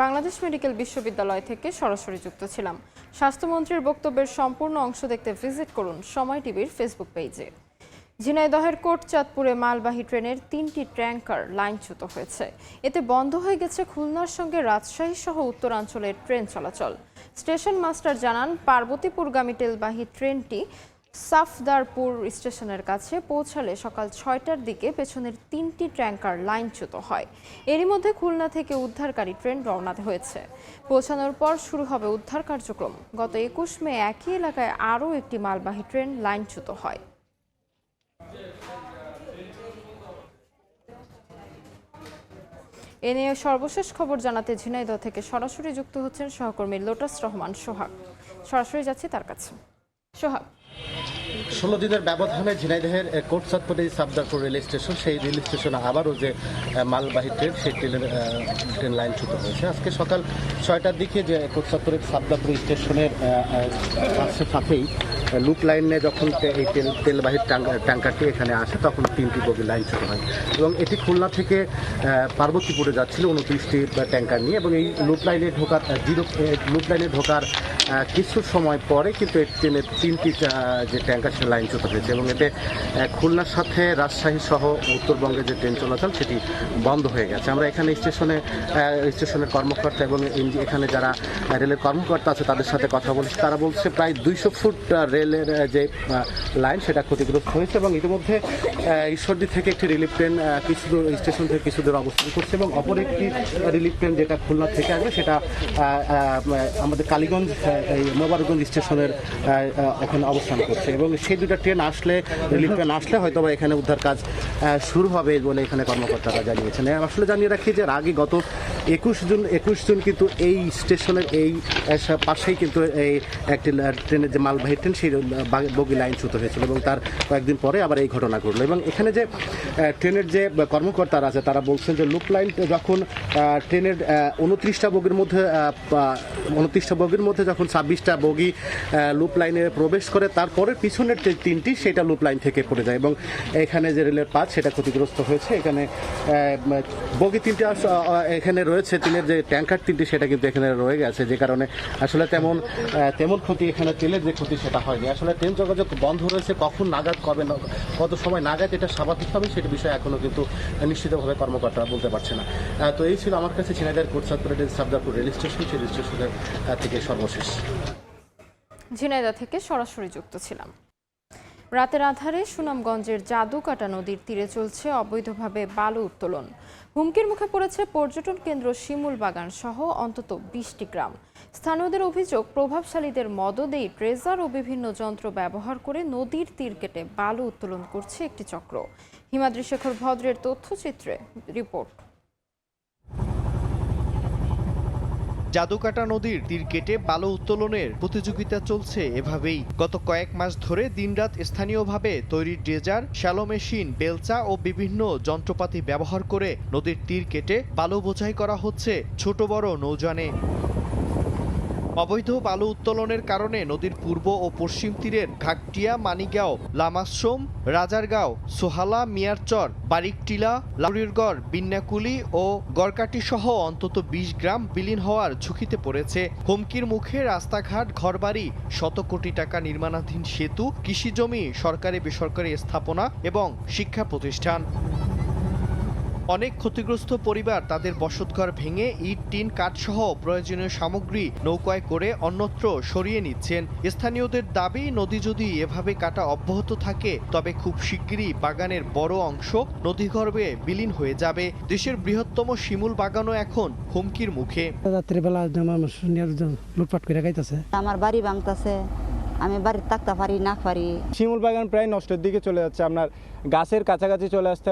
বাংলাদেশ মেডিকেল বিশ্ববিদ্যালয় থেকে সরাসরি যুক্ত ছিলাম। স্বাস্থ্যমন্ত্রীর বক্তব্যের সম্পূর্ণ অংশ দেখতে ভিজিট করুন সময় টিভির ফেসবুক পেজে। ঝিনাইদহের কোটচাঁদপুরে মালবাহী ট্রেনের 3টি ট্যাঙ্কার লাইনচ্যুত হয়েছে। এতে বন্ধ হয়ে গেছে খুলনার সঙ্গে রাজশাহী সহ উত্তরাঞ্চলের ট্রেন চলাচল। স্টেশন মাস্টার জানান, পার্বতীপুরগামী তেলবাহী ট্রেনটি সাফদারপুর স্টেশনের কাছে পৌঁছালে সকাল 6টার দিকে পেছনের 3টি ট্যাঙ্কার লাইনচ্যুত হয়। এরই মধ্যে খুলনা থেকে উদ্ধারকারী ট্রেন রওনা হয়েছে। পৌঁছানোর পর শুরু হবে উদ্ধার কার্যক্রম। গত 21 মে একই এলাকায় আরও একটি মালবাহী ট্রেন লাইনচ্যুত হয়। এ নিয়ে সর্বশেষ খবর জানাতে ঝিনাইদহ থেকে সরাসরি যুক্ত হচ্ছেন সহকর্মী লোটাস রহমান সোহাগ। সরাসরি যাচ্ছি তার কাছে। সোহাগ, 16 দিনের ব্যবধানে ঝিনাইদহের কোটচাঁদপুর সাফদারপুর রেল স্টেশন, সেই রেল স্টেশনে আবারও যে মালবাহী ট্রেন, সেই ট্রেন লাইনচ্যুত হয়েছে। আজকে সকাল 6টার দিকে যে কোটচাঁদপুরের সাফদারপুর স্টেশনের সাথেই লুপ লাইনে যখন এই তেলবাহী ট্যাঙ্কারটি এখানে আসে, তখন 3টি বগি লাইনচ্যুত হয় এবং এটি খুলনা থেকে পার্বতীপুরে যাচ্ছিল 29টি ট্যাঙ্কার নিয়ে। এবং এই লুপ লাইনে ঢোকার কিছু সময় পরে কিন্তু এই ট্রেনের 3টি যে ট্যাঙ্কার সে লাইনচ্যুত হয়েছে এবং এতে খুলনার সাথে রাজশাহী সহ উত্তরবঙ্গের যে ট্রেন চলাচল সেটি বন্ধ হয়ে গেছে। আমরা এখানে স্টেশনের কর্মকর্তা এবং এখানে যারা রেলের কর্মকর্তা আছে তাদের সাথে কথা বলছি। তারা বলছে প্রায় 200 ফুট রেলের যে লাইন সেটা ক্ষতিগ্রস্ত হয়েছে এবং ইতিমধ্যে ঈশ্বরদী থেকে একটি রিলিফ ট্রেন কিছু দূর স্টেশন থেকে কিছু দূর অবস্থান করছে এবং অপর একটি রিলিফ ট্রেন যেটা খুলনা থেকে আসবে সেটা আমাদের কালীগঞ্জ এই মোবারকগঞ্জ স্টেশনের এখানে অবস্থান করছে এবং সেই দুটো ট্রেন আসলে, রিলিফ ট্রেন আসলে হয়তো বা এখানে উদ্ধার কাজ শুরু হবে বলে এখানে কর্মকর্তারা জানিয়েছেন। আসলে জানিয়ে রাখি যে আগে গত 21 জুন কিন্তু এই স্টেশনের এই পাশেই কিন্তু এই একটি ট্রেনের যে মালবাহী ট্রেন সেই বগি লাইনচ্যুত হয়েছিল এবং তার কয়েকদিন পরে আবার এই ঘটনা ঘটলো। এবং এখানে যে ট্রেনের যে কর্মকর্তারা আছে তারা বলছেন যে লুপ লাইন যখন ট্রেনের 29টা বগির মধ্যে যখন 26টা বগি লুপ লাইনে প্রবেশ করে, তারপরে পিছনের 3টি সেটা লুপ লাইন থেকে পড়ে যায় এবং এখানে যে রেলের পাত সেটা ক্ষতিগ্রস্ত হয়েছে। এখানে বগি 3টি এখানে রয়েছে, ট্রেনের যে ট্যাঙ্কার 3টি সেটা কিন্তু এখানে রয়ে গেছে, যে কারণে আসলে তেমন ক্ষতি এখানে তেলের যে ক্ষতি সেটা হয়নি। আসলে ট্রেন যোগাযোগ বন্ধ রয়েছে, কখন নাগাদ কত সময় নাগাদ এটা স্বাভাবিক হবে সেটা বিষয়ে এখনো কিন্তু নিশ্চিতভাবে কর্মকর্তারা বলতে পারছে না। তো এই ছিল আমার কাছে ঝিনাইদহের কোটচাঁদপুরের সাফদারপুর রেল স্টেশন, সেই রেল স্টেশনের থেকে সর্বশেষ। ঝিনাইদহ থেকে সরাসরি যুক্ত ছিলাম। রাতের আধারে সুনামগঞ্জের জাদুকাটা নদীর তীরে চলছে অবৈধভাবে বালু উত্তোলন। হুমকির মুখে পড়েছে পর্যটন কেন্দ্র শিমুল বাগান সহ অন্তত 20টি গ্রাম। স্থানীয়দের অভিযোগ, প্রভাবশালীদের মদদেই ট্রেজার ও বিভিন্ন যন্ত্র ব্যবহার করে নদীর তীর কেটে বালু উত্তোলন করছে একটি চক্র। হিমাদ্রি শেখর ভদ্রের তথ্যচিত্রে রিপোর্ট। জাদুকাটা নদীর তীর কেটে বালু উত্তোলনের প্রতিযোগিতা চলছে এভাবেই। গত কয়েক মাস ধরে দিনরাত স্থানীয়ভাবে তৈরি ড্রেজার, শ্যালো মেশিন, বেলচা ও বিভিন্ন যন্ত্রপাতি ব্যবহার করে নদীর তীর কেটে বালু বোঝাই করা হচ্ছে ছোট বড় নৌযানে। অবৈধ বালু উত্তোলনের কারণে নদীর পূর্ব ও পশ্চিম তীরের ঘাগটিয়া, মানিগাঁও, লামাশ্রম, রাজারগাঁও, সোহালা, মিয়ারচর, বারিকটিলা, লাউরিরগড়, বিন্যাকুলি ও গড়কাটি সহ অন্তত ২০ গ্রাম বিলীন হওয়ার ঝুঁকিতে পড়েছে। হুমকির মুখে রাস্তাঘাট, ঘরবাড়ি, শত কোটি টাকা নির্মাণাধীন সেতু, কৃষিজমি, সরকারি বেসরকারি স্থাপনা এবং শিক্ষা প্রতিষ্ঠান। অনেক ক্ষতিগ্রস্ত পরিবার তাদের বসতঘর ভেঙে ইট, টিন, কাঠসহ প্রয়োজনীয় সামগ্রী নৌকায় করে অন্যত্র সরিয়ে নিচ্ছেন। স্থানীয়দের দাবি, নদী যদি এভাবে কাটা অব্যাহত থাকে তবে খুব শিগগিরই বাগানের বড় অংশ নদীগর্ভে বিলীন হয়ে যাবে। দেশের বৃহত্তম শিমুল বাগানও এখন হুমকির মুখে। রাত্রিবেলা লুটপাট করে গাইতেছে, আমার বাড়ি ভাঙতেছে, আমি বাড়ির থাকতে পারি না পারি। শিমুল বাগান প্রায় নষ্টের দিকে চলে যাচ্ছে, আপনার গাছের কাছাকাছি চলে আসছে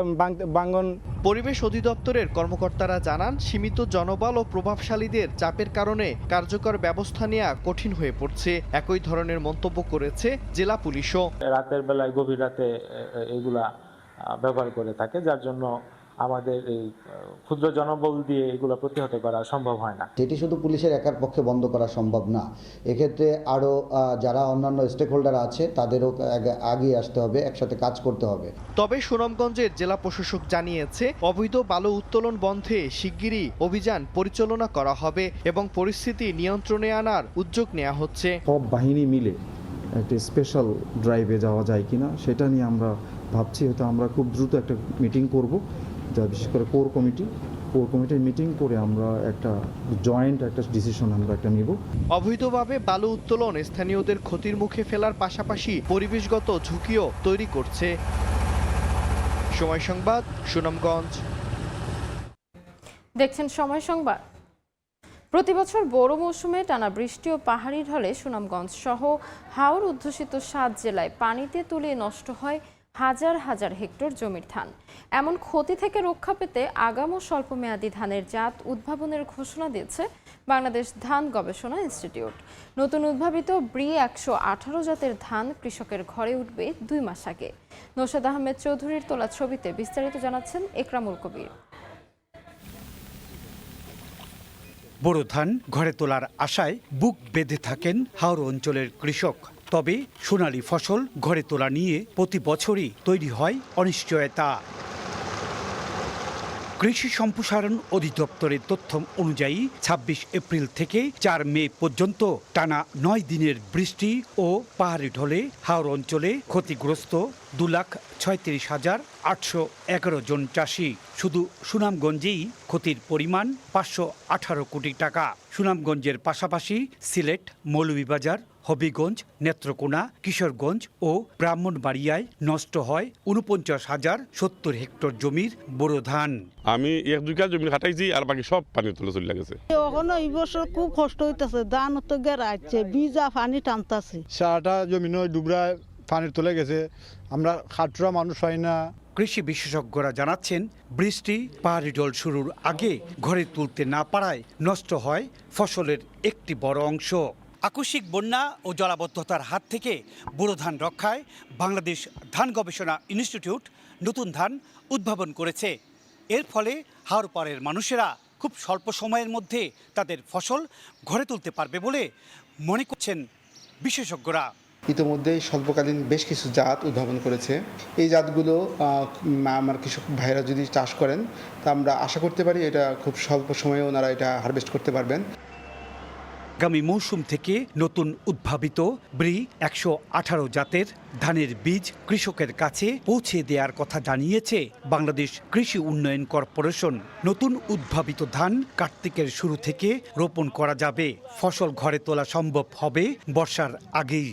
বাঙ্গন। পরিবেশ অধিদপ্তরের কর্মকর্তারা জানান, সীমিত জনবল ও প্রভাবশালীদের চাপের কারণে কার্যকর ব্যবস্থা নেওয়া কঠিন হয়ে পড়ছে। একই ধরনের মন্তব্য করেছে জেলা পুলিশও। রাতের বেলায় গভীর রাতে এগুলা ব্যবহার করে থাকে, যার জন্য আমাদের এই ক্ষুদ্র জনবল দিয়ে এগুলো প্রতিহত করা সম্ভব হয় না। এটি শুধু পুলিশের একার পক্ষে বন্ধ করা সম্ভব না, এক্ষেত্রে আরও যারা অন্যান্য স্টেক হোল্ডার আছে তাদেরও এগিয়ে আসতে হবে, একসাথে কাজ করতে হবে। তবে সুনামগঞ্জের জেলা প্রশাসক জানিয়েছে, অবৈধ বালু উত্তোলন বন্ধে শিগগিরই অভিযান পরিচালনা করা হবে এবং পরিস্থিতি নিয়ন্ত্রণে আনার উদ্যোগ নেওয়া হচ্ছে। সব বাহিনী মিলে একটা স্পেশাল ড্রাইভে যাওয়া যায় কিনা সেটা নিয়ে আমরা ভাবছি। হয়তো আমরা খুব দ্রুত একটা মিটিং করব, যা বিশেষ করে কোর কমিটির মিটিং করে আমরা একটা জয়েন্ট একটা ডিসিশন আমরা একটা নিব। অবৈধভাবে বালু উত্তোলন স্থানীয়দের ক্ষতির মুখে ফেলার পাশাপাশি পরিবেশগত ঝুঁকিও তৈরি করছে। সময় সংবাদ, সুনামগঞ্জ। দেখছেন সময় সংবাদ। প্রতিবছর বোরো মৌসুমে টানা বৃষ্টি ও পাহাড়ি ঢলে সুনামগঞ্জ সহ হাওর অধ্যুষিত ৭ জেলায় পানিতে তলিয়ে নষ্ট হয় হাজার হাজার হেক্টর জমির ধান। এমন ক্ষতি থেকে রক্ষা পেতে আগাম ও স্বল্পমেয়াদী ধানের জাত উদ্ভাবনের ঘোষণা দিয়েছে বাংলাদেশ ধান গবেষণা ইনস্টিটিউট। নতুন উদ্ভাবিত ব্রি ১১৮ জাতের ধান কৃষকের ঘরে উঠবে ২ মাস আগে। নৌশাদ আহমেদ চৌধুরীর তোলা ছবিতে বিস্তারিত জানাচ্ছেন একরামুল কবির। বোরো ধান ঘরে তোলার আশায় বুক বেঁধে থাকেন হাওর অঞ্চলের কৃষক। তবে সোনালী ফসল ঘরে তোলা নিয়ে প্রতি বছরই তৈরি হয় অনিশ্চয়তা। কৃষি সম্প্রসারণ অধিদপ্তরের তথ্য অনুযায়ী ২৬ এপ্রিল থেকে ৪ মে পর্যন্ত টানা ৯ দিনের বৃষ্টি ও পাহাড়ি ঢলে হাওর অঞ্চলে ক্ষতিগ্রস্ত ২,৩৬,৮১১ জন চাষি। শুধু সুনামগঞ্জেই ক্ষতির পরিমাণ ৫১৮ কোটি টাকা। সুনামগঞ্জের পাশাপাশি সিলেট, মৌলভীবাজার, হবিগঞ্জ, নেত্রকোনা, কিশোরগঞ্জ ও ব্রাহ্মণবাড়িয়ায় নষ্ট হয় ৪৯,০৭০ হেক্টর জমির বোরো ধান। আমি ১-২ কাজ জমি কাটাইছি আর বাকি সব পানি তুলে চলে গেছে। এখন এই বছর খুব কষ্ট হইতেছে, ধান তো গেরাচ্ছে, বীজা পানি টানতেছে। সারাটা জমি ডুবরায় পানি তুলে গেছে, আমরা খাটুরা মানুষ হয় না। কৃষি বিশেষজ্ঞরা জানাচ্ছেন, বৃষ্টি পাহাড়ি ঢল শুরুর আগে ঘরে তুলতে না পারায় নষ্ট হয় ফসলের একটি বড় অংশ। আকস্মিক বন্যা ও জলাবদ্ধতার হাত থেকে বোরো ধান রক্ষায় বাংলাদেশ ধান গবেষণা ইনস্টিটিউট নতুন ধান উদ্ভাবন করেছে। এর ফলে হাওর পাড়ের মানুষেরা খুব স্বল্প সময়ের মধ্যে তাদের ফসল ঘরে তুলতে পারবে বলে মনে করছেন বিশেষজ্ঞরা। ইতিমধ্যেই স্বল্পকালীন বেশ কিছু জাত উদ্ভাবন করেছে। এই জাতগুলো আমার কৃষক ভাইরা যদি চাষ করেন তা আমরা আশা করতে পারি এটা খুব স্বল্প সময়ে ওনারা এটা হারভেস্ট করতে পারবেন। আগামী মৌসুম থেকে নতুন উদ্ভাবিত ব্রি ১১৮ জাতের ধানের বীজ কৃষকের কাছে পৌঁছে দেওয়ার কথা জানিয়েছে বাংলাদেশ কৃষি উন্নয়ন কর্পোরেশন। নতুন উদ্ভাবিত ধান কার্তিকের শুরু থেকে রোপণ করা যাবে। ফসল ঘরে তোলা সম্ভব হবে বর্ষার আগেই।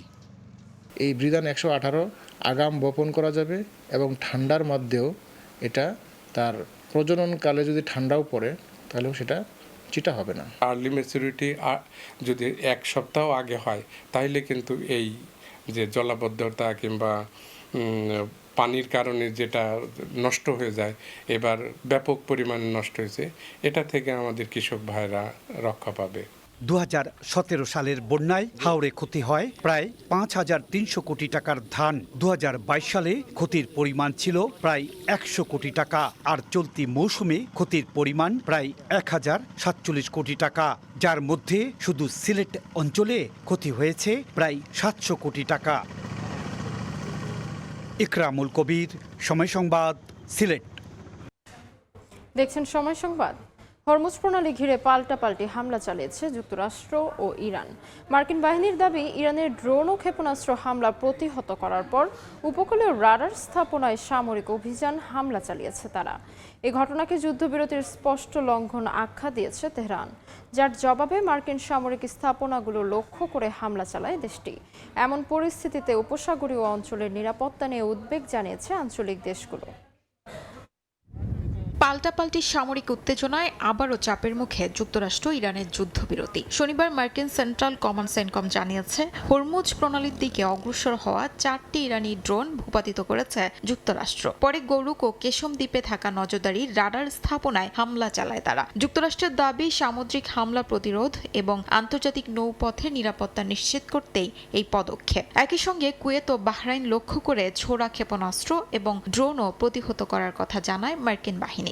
এই বৃধান ১১৮ আগাম বপন করা যাবে এবং ঠান্ডার মধ্যেও এটা তার প্রজননকালে যদি ঠান্ডাও পড়ে তাহলেও সেটা চিটা হবে না। আর্লি ম্যাচুরিটি যদি ১ সপ্তাহ আগে হয় তাহলে কিন্তু এই যে জলাবদ্ধতা কিংবা পানির কারণে যেটা নষ্ট হয়ে যায়, এবার ব্যাপক পরিমাণে নষ্ট হয়েছে, এটা থেকে আমাদের কৃষক ভাইরা রক্ষা পাবে। 2017 সালের বন্যায় হাওড়ে ক্ষতি হয় প্রায় 5,300 কোটি টাকার ধান। 2022 সালে ক্ষতির পরিমাণ ছিল প্রায় 100 কোটি টাকা, আর চলতি মৌসুমে ক্ষতির পরিমাণ প্রায় 1,047 কোটি টাকা, যার মধ্যে শুধু সিলেট অঞ্চলে ক্ষতি হয়েছে প্রায় 700 কোটি টাকা। ইকরামুল কবির, সময় সংবাদ, সিলেট। দেখছেন সময় সংবাদ। হরমুজ প্রণালী ঘিরে পাল্টাপাল্টি হামলা চালিয়েছে যুক্তরাষ্ট্র ও ইরান। মার্কিন বাহিনীর দাবি, ইরানের ড্রোন ও ক্ষেপণাস্ত্র হামলা প্রতিহত করার পর উপকূলীয় রাডার স্থাপনায় সামরিক অভিযান হামলা চালিয়েছে তারা। এ ঘটনাকে যুদ্ধবিরতির স্পষ্ট লঙ্ঘন আখ্যা দিয়েছে তেহরান, যার জবাবে মার্কিন সামরিক স্থাপনাগুলো লক্ষ্য করে হামলা চালায় দেশটি। এমন পরিস্থিতিতে উপসাগরীয় অঞ্চলের নিরাপত্তা নিয়ে উদ্বেগ জানিয়েছে আঞ্চলিক দেশগুলো। পাল্টাপাল্টি সামরিক উত্তেজনায় আবারও চাপের মুখে যুক্তরাষ্ট্র ইরানের যুদ্ধবিরতি। শনিবার মার্কিন সেন্ট্রাল কমান্ড সেন্টকম জানিয়েছে, হরমুজ প্রণালীর দিকে অগ্রসর হওয়া 4টি ইরানি ড্রোন ভূপাতিত করেছে যুক্তরাষ্ট্র। পরে গৌরুক ও কেশম দ্বীপে থাকা নজরদারি রাডার স্থাপনায় হামলা চালায় তারা। যুক্তরাষ্ট্রের দাবি, সামুদ্রিক হামলা প্রতিরোধ এবং আন্তর্জাতিক নৌপথের নিরাপত্তা নিশ্চিত করতেই এই পদক্ষেপ। একই সঙ্গে কুয়েত ও বাহরাইন লক্ষ্য করে ছোড়া ক্ষেপণাস্ত্র এবং ড্রোনও প্রতিহত করার কথা জানায় মার্কিন বাহিনী।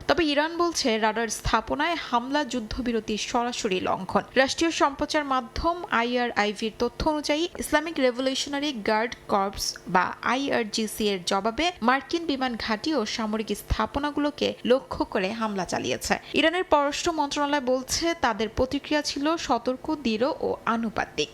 তবে ইরান বলছে, রাডার স্থাপনায় হামলা যুদ্ধবিরতির সরাসরি লঙ্ঘন। রাষ্ট্রীয় সম্প্রচার মাধ্যম IRIVর তথ্য অনুযায়ী ইসলামিক রেভলিউশনারি গার্ড কর্পস বা IRGC এর জবাবে মার্কিন বিমান ঘাঁটি ও সামরিক স্থাপনাগুলোকে লক্ষ্য করে হামলা চালিয়েছে। ইরানের পররাষ্ট্র মন্ত্রণালয় বলছে, তাদের প্রতিক্রিয়া ছিল সতর্ক, দৃঢ় ও আনুপাতিক।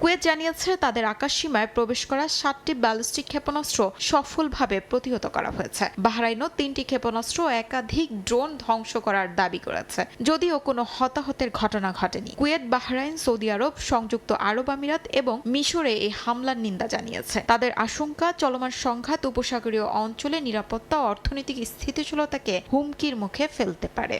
কুয়েত জানিয়েছে, তাদের আকাশসীমায় প্রবেশ করা 7টি ব্যালিস্টিক ক্ষেপণাস্ত্র সফলভাবে প্রতিহত করা হয়েছে। বাহরাইনও 3টি ক্ষেপণাস্ত্র ও একাধিক ড্রোন ধ্বংস করার দাবি করেছে, যদিও কোনো হতাহতের ঘটনা ঘটেনি। কুয়েত, বাহরাইন, সৌদি আরব, সংযুক্ত আরব আমিরাত এবং মিশরে এই হামলার নিন্দা জানিয়েছে। তাদের আশঙ্কা, চলমান সংঘাত উপসাগরীয় অঞ্চলে নিরাপত্তা ও অর্থনৈতিক স্থিতিশীলতাকে হুমকির মুখে ফেলতে পারে।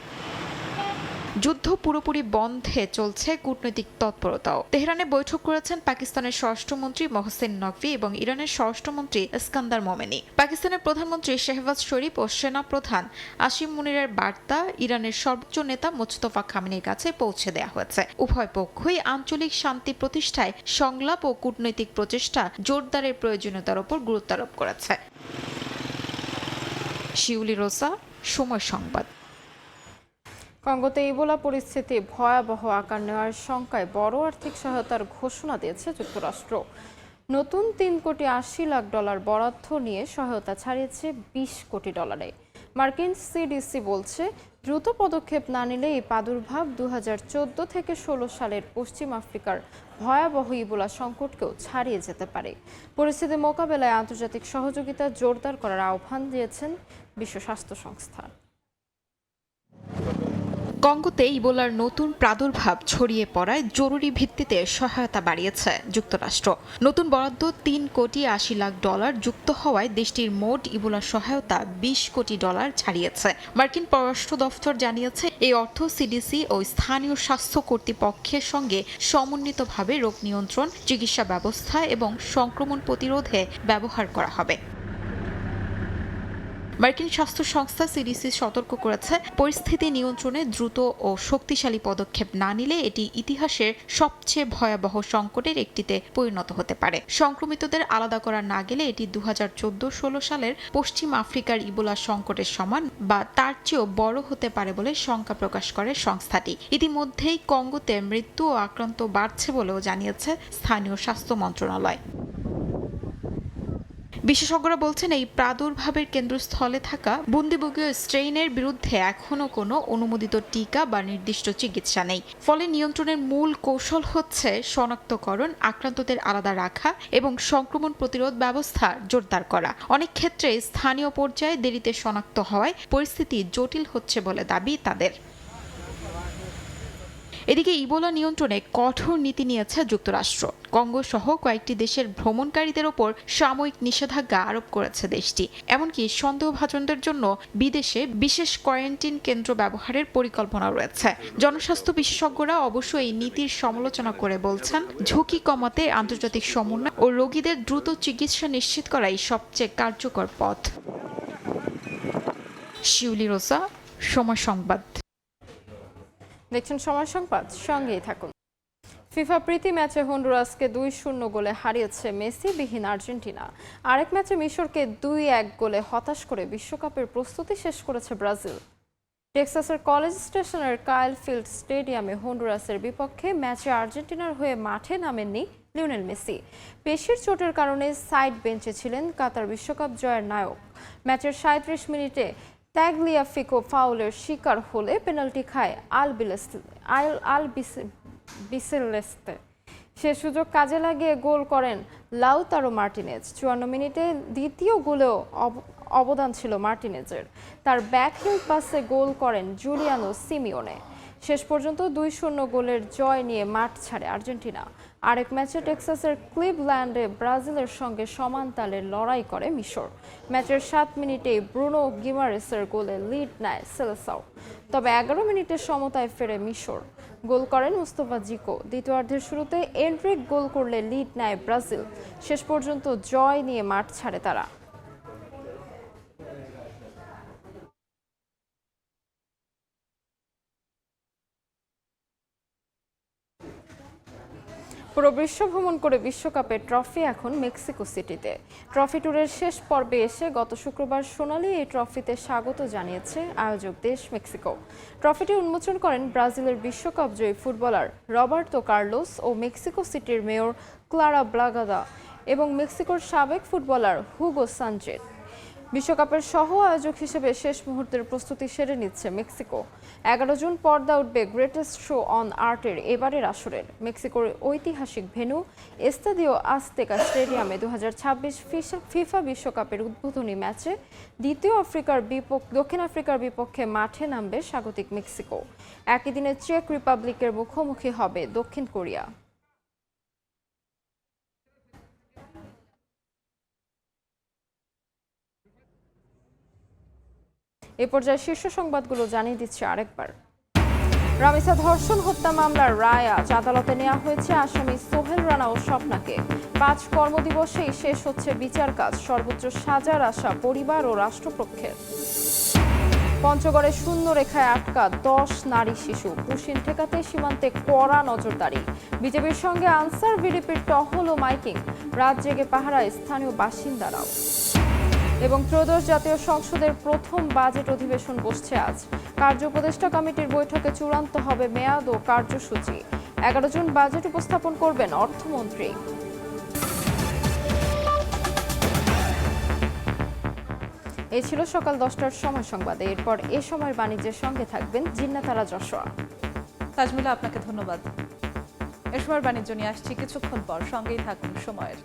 যুদ্ধ পুরোপুরি বন্ধে চলছে কূটনৈতিক তৎপরতাও। তেহরানে বৈঠক করেছেন পাকিস্তানের স্বরাষ্ট্রমন্ত্রী মোহসেন নকভি এবং ইরানের স্বরাষ্ট্রমন্ত্রী ইস্কান্দার মোমেনি। পাকিস্তানের প্রধানমন্ত্রী শেহবাজ শরীফ ও সেনা প্রধান আসিম মুনিরের বার্তা ইরানের সর্বোচ্চ নেতা মুজতফা খামেনির কাছে পৌঁছে দেওয়া হয়েছে। উভয় পক্ষই আঞ্চলিক শান্তি প্রতিষ্ঠায় সংলাপ ও কূটনৈতিক প্রচেষ্টা জোরদারের প্রয়োজনীয়তার উপর গুরুত্ব আরোপ করেছে। শিউলি রোসা, সময় সংবাদ। কঙ্গোতে ইবোলা পরিস্থিতি ভয়াবহ আকার নেওয়ার শঙ্কায় বড় আর্থিক সহায়তার ঘোষণা দিয়েছে যুক্তরাষ্ট্র। নতুন $3.80 কোটি বরাদ্দ নিয়ে সহায়তা ছাড়িয়েছে $20 কোটি। মার্কিন CDC বলছে, দ্রুত পদক্ষেপ না নিলে এই প্রাদুর্ভাব 2014 থেকে 16 সালের পশ্চিম আফ্রিকার ভয়াবহ ইবোলা সংকটকেও ছাড়িয়ে যেতে পারে। পরিস্থিতি মোকাবেলায় আন্তর্জাতিক সহযোগিতা জোরদার করার আহ্বান দিয়েছেন বিশ্ব স্বাস্থ্য সংস্থা। কঙ্গোতে ইবোলার নতুন প্রাদুর্ভাব ছড়িয়ে পড়ায় জরুরি ভিত্তিতে সহায়তা বাড়িয়েছে যুক্তরাষ্ট্র। নতুন বরাদ্দ $3.80 কোটি যুক্ত হওয়ায় দেশটির মোট ইবোলা সহায়তা $20 কোটি ছাড়িয়েছে। মার্কিন পররাষ্ট্র দফতর জানিয়েছে, এই অর্থ CDC ও স্থানীয় স্বাস্থ্য কর্তৃপক্ষের সঙ্গে সমন্বিতভাবে রোগ নিয়ন্ত্রণ, চিকিৎসা ব্যবস্থা এবং সংক্রমণ প্রতিরোধে ব্যবহার করা হবে। মার্কিন স্বাস্থ্য সংস্থা CDC সতর্ক করেছে, পরিস্থিতি নিয়ন্ত্রণে দ্রুত ও শক্তিশালী পদক্ষেপ না নিলে এটি ইতিহাসের সবচেয়ে ভয়াবহ সংকটের একটিতে পরিণত হতে পারে। সংক্রমিতদের আলাদা করা না গেলে এটি 2014-16 সালের পশ্চিম আফ্রিকার ইবোলা সংকটের সমান বা তার চেয়েও বড় হতে পারে বলে শঙ্কা প্রকাশ করে সংস্থাটি। ইতিমধ্যেই কঙ্গোতে মৃত্যু ও আক্রান্ত বাড়ছে বলেও জানিয়েছে স্থানীয় স্বাস্থ্য মন্ত্রণালয়। বিশেষজ্ঞরা বলছেন, এই প্রাদুর্ভাবের কেন্দ্রস্থলে থাকা বুন্দিবুগীয় স্ট্রেইনের বিরুদ্ধে এখনও কোনো অনুমোদিত টিকা বা নির্দিষ্ট চিকিৎসা নেই। ফলে নিয়ন্ত্রণের মূল কৌশল হচ্ছে শনাক্তকরণ, আক্রান্তদের আলাদা রাখা এবং সংক্রমণ প্রতিরোধ ব্যবস্থা জোরদার করা। অনেক ক্ষেত্রে স্থানীয় পর্যায়ে দেরিতে শনাক্ত হওয়ায় পরিস্থিতি জটিল হচ্ছে বলে দাবি তাদের। এদিকে ইবোলা নিয়ন্ত্রণে কঠোর নীতি নিয়েছে যুক্তরাষ্ট্র। কঙ্গো সহ কয়েকটি দেশের ভ্রমণকারীদের ওপর সাময়িক নিষেধাজ্ঞা আরোপ করেছে দেশটি। এমনকি সন্দেহভাজনদের জন্য বিদেশে বিশেষ কোয়ারেন্টিন কেন্দ্র ব্যবহারের পরিকল্পনা রয়েছে। জনস্বাস্থ্য বিশেষজ্ঞরা অবশ্য এই নীতির সমালোচনা করে বলছেন, ঝুঁকি কমাতে আন্তর্জাতিক সমন্বয় ও রোগীদের দ্রুত চিকিৎসা নিশ্চিত করাই সবচেয়ে কার্যকর পথ। শিউলি রোজা, সময় সংবাদ। দেখছেন সময় সংবাদ, সঙ্গেই থাকুন। ফিফা প্রীতি ম্যাচে হন্ডুরাসকে 2-0 গোলে হারিয়েছে মেসি বিহীন আর্জেন্টিনা। আরেক ম্যাচে মিশরকে 2-1 গোলে হতাশ করে বিশ্বকাপের প্রস্তুতি শেষ করেছে ব্রাজিল। টেক্সাসের কলেজ স্টেশনের কাইল ফিল্ড স্টেডিয়ামে হন্ডুরাসের বিপক্ষে ম্যাচে আর্জেন্টিনার হয়ে মাঠে নামেননি লিওনেল মেসি। পেশির চোটের কারণে সাইড বেঞ্চে ছিলেন কাতার বিশ্বকাপ জয়ের নায়ক। ম্যাচের 37 মিনিটে ট্যাগলিয়াফিকো ফাউলের শিকার হলে পেনাল্টি খায় আল বিসেলেস্তে। সে সুযোগ কাজে লাগিয়ে গোল করেন লাউতারো মার্টিনেজ। 54 মিনিটে দ্বিতীয় গোলেও অবদান ছিল মার্টিনেজের। তার ব্যাকহিল পাসে গোল করেন জুলিয়ানো সিমিওনে। শেষ পর্যন্ত 2-0 গোলের জয় নিয়ে মাঠ ছাড়ে আর্জেন্টিনা। আরেক ম্যাচে টেক্সাসের ক্লিভল্যান্ডে ব্রাজিলের সঙ্গে সমান তালে লড়াই করে মিশর। ম্যাচের 7 মিনিটে ব্রুনো গিমারেসের গোলে লিড নেয় সেলেসাও। তবে 11 মিনিটে সমতায় ফেরে মিশর। গোল করেন মুস্তাফা জিকো। দ্বিতীয়ার্ধের শুরুতে এন্ড্রিক গোল করলে লিড নেয় ব্রাজিল। শেষ পর্যন্ত জয় নিয়ে মাঠ ছাড়ে তারা। পুরো বিশ্ব ভ্রমণ করে বিশ্বকাপের ট্রফি এখন মেক্সিকো সিটিতে। ট্রফি ট্যুরের শেষ পর্বে এসে গত শুক্রবার সোনালি এই ট্রফিতে স্বাগত জানিয়েছে আয়োজক দেশ মেক্সিকো। ট্রফিটি উন্মোচন করেন ব্রাজিলের বিশ্বকাপ জয়ী ফুটবলার রবার্তো কার্লোস ও মেক্সিকো সিটির মেয়র ক্লারা ব্লাগাদা এবং মেক্সিকোর সাবেক ফুটবলার হুগো সানচেজ। বিশ্বকাপের সহ আয়োজক হিসেবে শেষ মুহূর্তের প্রস্তুতি সেরে নিচ্ছে মেক্সিকো। 11 জুন পর্দা উঠবে গ্রেটেস্ট শো অন আর্টের এবারের আসরের। মেক্সিকোর ঐতিহাসিক ভেন্যু এস্তাদিও আজতেকা স্টেডিয়ামে 2026 ফিফা বিশ্বকাপের উদ্বোধনী ম্যাচে দক্ষিণ আফ্রিকার বিপক্ষে মাঠে নামবে স্বাগতিক মেক্সিকো। একই দিনে চেক রিপাবলিকের মুখোমুখি হবে দক্ষিণ কোরিয়া। এ পর্যায়ে শীর্ষ সংবাদগুলো জানিয়ে দিচ্ছে আরেকবার। রামিসা ধর্ষণ হত্যা মামলার রায় আজ আদালতে নেওয়া হয়েছে আসামি সোহেল রানা ও স্বপ্নাকে। 5 কর্মদিবসেই শেষ হচ্ছে বিচার কাজ। সর্বোচ্চ সাজার আশা পরিবার ও রাষ্ট্রপক্ষের। পঞ্চগড়ে শূন্য রেখায় আটকা 10 নারী শিশু। পুশিন ঠেকাতে সীমান্তে কড়া নজরদারি। বিজেপির সঙ্গে আনসার ভিডিপির টহল ও মাইকিং। রাত জেগে পাহারায় স্থানীয় বাসিন্দারাও। এবং ত্রয়োদশ জাতীয় সংসদের প্রথম বাজেট অধিবেশন বসছে আজ। কার্য উপদেষ্টা কমিটির বৈঠকে চূড়ান্ত হবে মেয়াদ ও কার্যসূচি। 11 জুন বাজেট উপস্থাপন করবেন অর্থমন্ত্রী। এই ছিল সকাল 10টার সময় সংবাদে। এরপর এ সময়ের বাণিজ্যের সঙ্গে থাকবেন জিন্নাতারা যশোয়া। তাজমিলা, আপনাকে ধন্যবাদ। এ সময়ের বাণিজ্য নিয়ে আসছি কিছুক্ষণ পর, সঙ্গেই থাকুন সময়ের।